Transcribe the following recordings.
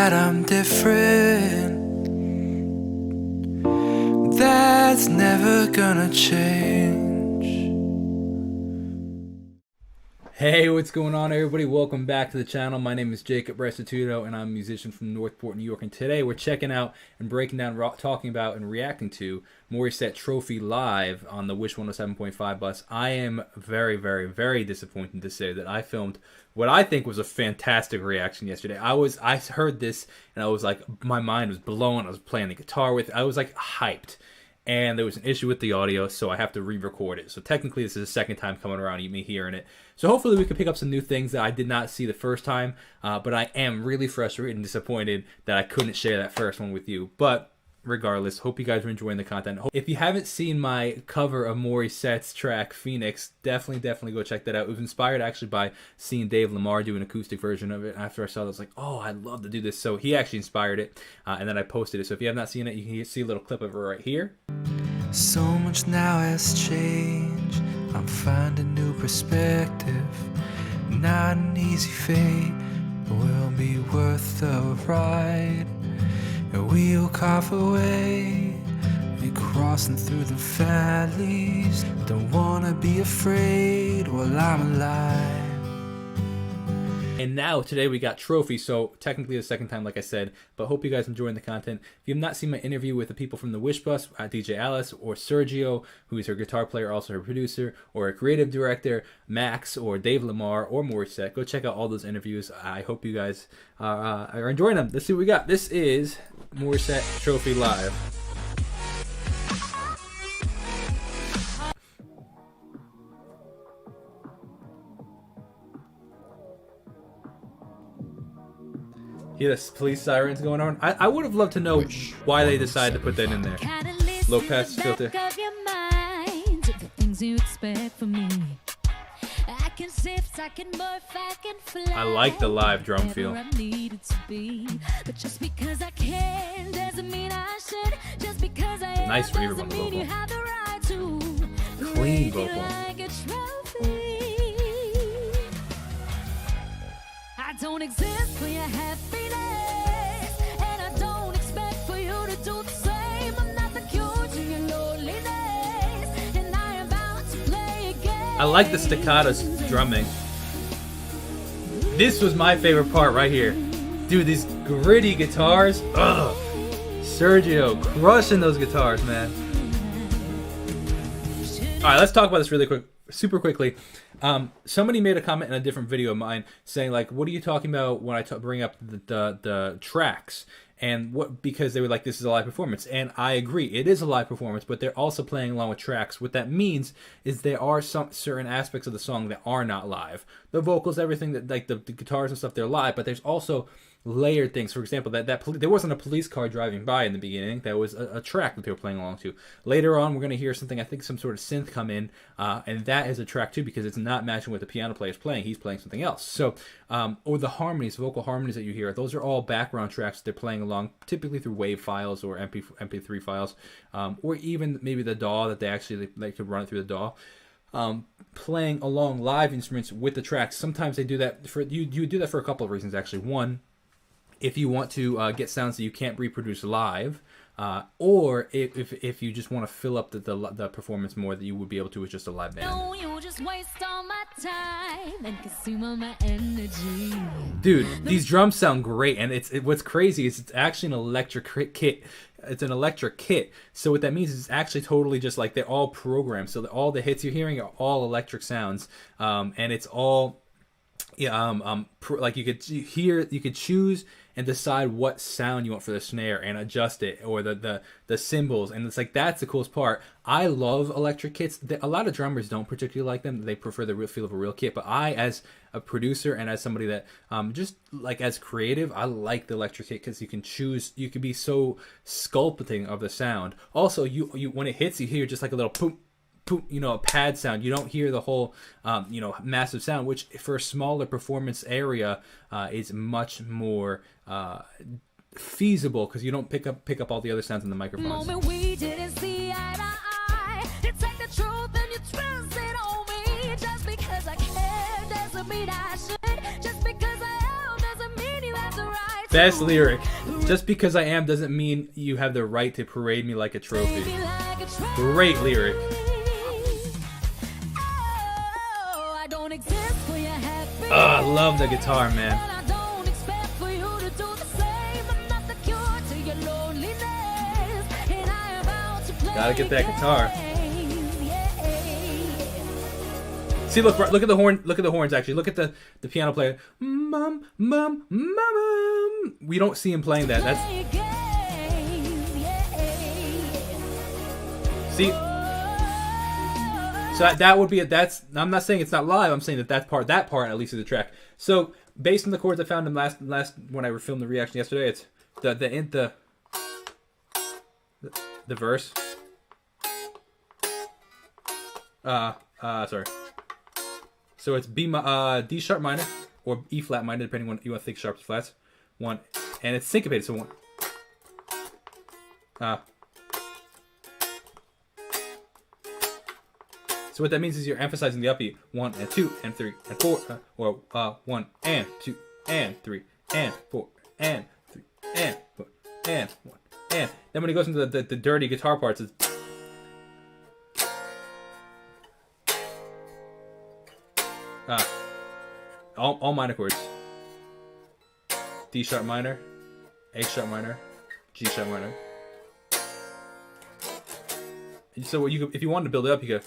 that I'm different. That's never gonna change. Hey, what's going on, everybody? Welcome back to the channel. My name is Jacob Restituto, and I'm a musician from Northport, New York. And today we're checking out and breaking down, talking about, and reacting to Morissette Trophy live on the Wish 107.5 bus. I am very, very, very disappointed to say that I filmed what I think was a fantastic reaction yesterday. I heard this and I was like, my mind was blown. I was playing the guitar with it. I was like hyped. And there was an issue with the audio, so I have to re-record it. So technically, this is the second time coming around, me hearing it. So hopefully we can pick up some new things that I did not see the first time. But I am really frustrated and disappointed that I couldn't share that first one with you. But regardless, hope you guys are enjoying the content. If you haven't seen my cover of Morissette's track, Phoenix, definitely go check that out. It was inspired actually by seeing Dave Lamar do an acoustic version of it. After I saw it, I was like, oh, I'd love to do this. So he actually inspired it, and then I posted it. So if you have not seen it, you can see a little clip of it right here. So much now has changed. I'm finding new perspective. Not an easy fate, but will be worth the ride. And we'll carve away, we crossing through the valleys. Don't wanna be afraid while I'm alive. And now, today we got Trophy, so technically the second time, like I said, but hope you guys enjoying the content. If you have not seen my interview with the people from the Wish Bus, DJ Alice, or Sergio, who is her guitar player, also her producer, or a creative director, Max, or Dave Lamar, or Morissette, go check out all those interviews. I hope you guys are enjoying them. Let's see what we got. This is Morissette Trophy Live. Hear the police sirens going on. I would have loved to know why they decided to put that in there. Low pass filter. I like the live drum feel. Nice reverb on the vocal. Clean vocal. I don't exist for your happiness, and I don't expect for you to do the same. I'm not the cure to your loneliness, and I am about to play again. I like the staccato drumming. This was my favorite part right here. Dude, these gritty guitars. Ugh. Sergio crushing those guitars, man. Alright, let's talk about this really quick. Super quickly, somebody made a comment in a different video of mine saying, like, what are you talking about when I bring up the tracks? And what, because they were like, this is a live performance. And I agree, it is a live performance, but they're also playing along with tracks. What that means is there are some certain aspects of the song that are not live. The vocals, everything, that like the guitars and stuff, they're live, but there's also layered things. For example, there wasn't a police car driving by in the beginning. That was a track that they were playing along to. Later on, we're going to hear something, I think some sort of synth come in, and that is a track too, because it's not matching what the piano player is playing. He's playing something else. So, or the harmonies, vocal harmonies that you hear, those are all background tracks that they're playing along, typically through WAV files or MP3 files, or even maybe the DAW that they could run it through the DAW. Playing along live instruments with the tracks. Sometimes they do that for you do that for a couple of reasons, actually. One, if you want to get sounds that you can't reproduce live, or if you just want to fill up the performance more that you would be able to with just a live band. No, you just waste all my time and consume all my energy. Dude, these drums sound great, and what's crazy is it's actually an electric kit. It's an electric kit, so what that means is it's actually totally just like they're all programmed. So all the hits you're hearing are all electric sounds, and it's all like you could choose and decide what sound you want for the snare and adjust it, or the cymbals, and it's like that's the coolest part. I love electric kits. A lot of drummers don't particularly like them. They prefer the real feel of a real kit, but I, as a producer and as somebody that just like as creative, I like the electric kit because you can choose. You can be so sculpting of the sound. Also, you when it hits, you hear just like a little poop, a pad sound. You don't hear the whole massive sound, which for a smaller performance area is much more feasible because you don't pick up all the other sounds in the microphones. We didn't see eye to eye. You take the truth and you twist it on me. Just because I care doesn't mean I should. Just because I am doesn't mean you have the right Best lyric. Just because I am doesn't mean you have the right to parade me like a trophy. Great lyric. Oh, I love the guitar, man. Gotta get that guitar. See, look at the horn. Look at the horns. Actually, look at the piano player. Mum, mum, mum. We don't see him playing that. That's see. So that would be it. That's. I'm not saying it's not live. I'm saying that part at least is the track. So based on the chords I found in last when I filmed the reaction yesterday, it's the verse. Sorry. So it's D sharp minor or E flat minor, depending on what you want to think sharps or flats. One, and it's syncopated. So one. So what that means is you're emphasizing the upbeat. 1 and 2 and 3 and 4, or 1 and 2 and 3 and 4 and 3 and 4 and 1 and. Then when he goes into the dirty guitar parts, it's. All minor chords. D sharp minor, A sharp minor, G sharp minor. So you could, if you wanted to build it up, you could.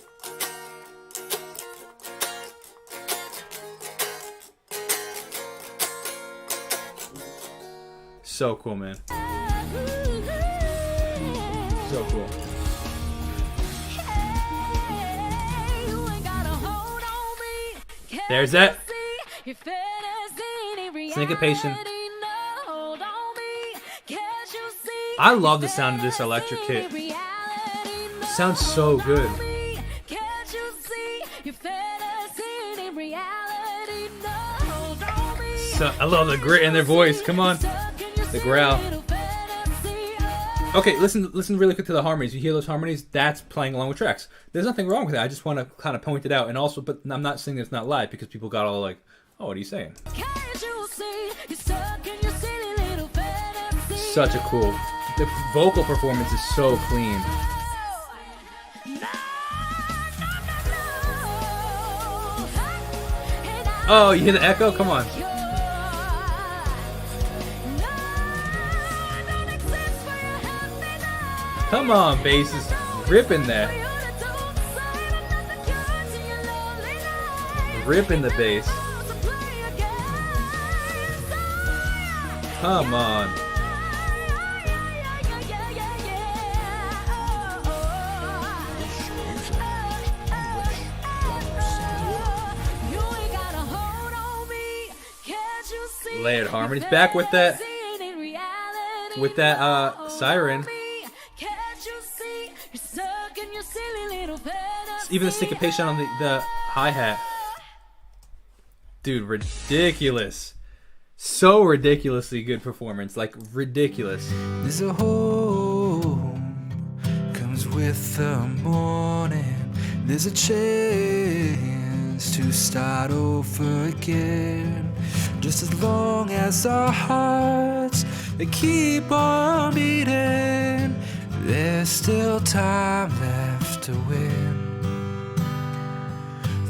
So cool, man. So cool. There's that. Syncopation. I love the sound of this electric kit. It sounds so good. So, I love the grit in their voice. Come on. The growl. Okay, listen really quick to the harmonies. You hear those harmonies? That's playing along with tracks. There's nothing wrong with that. I just want to kind of point it out. And also, but I'm not saying it's not live because people got all like, oh, what are you saying? Such a cool. The vocal performance is so clean. Oh, you hear the echo? Come on. Come on, bass is ripping that. Ripping the bass. Come on. Layered harmonies. Back with that siren. Even the syncopation on the hi-hat. Dude, ridiculous. So ridiculously good performance. Like, ridiculous. There's a home comes with the morning. There's a chance to start over again. Just as long as our hearts they keep on beating, there's still time left to win.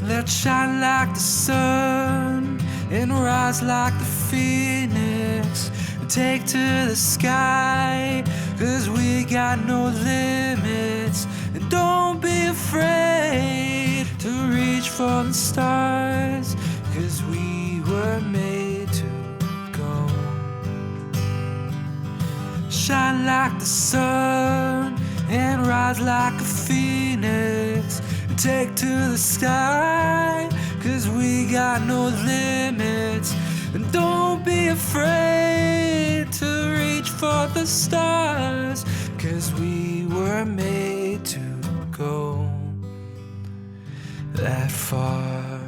Let's shine like the sun and rise like the phoenix and take to the sky, 'cause we got no limits. And don't be afraid to reach for the stars, 'cause we were made to go. Shine like the sun and rise like a phoenix and take to the sky, 'cause we got no limits. And don't be afraid to reach for the stars, 'cause we were made to go that far.